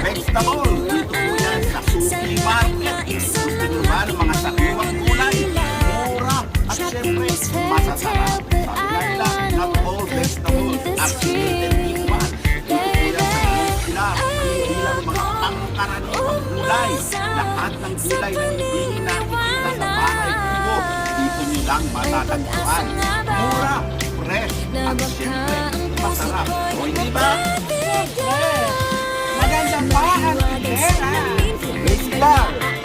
vegetable. Dito po yan sa Suki Market. Gusto nyo ba ng mga sariwang gulay? Mura at syempre masasarap. Sabi nila, not all vegetables are created equal. Dito po yan sa sila, hindi lang mga pangkaraniwang gulay. Lahat ng gulay na hindi nakikita sa bahay ko, dito nyo lang matatagpuan. Mura, fresh, at syempre masarap. O hindi ba? Maganda pa ang tindera. Basic lang.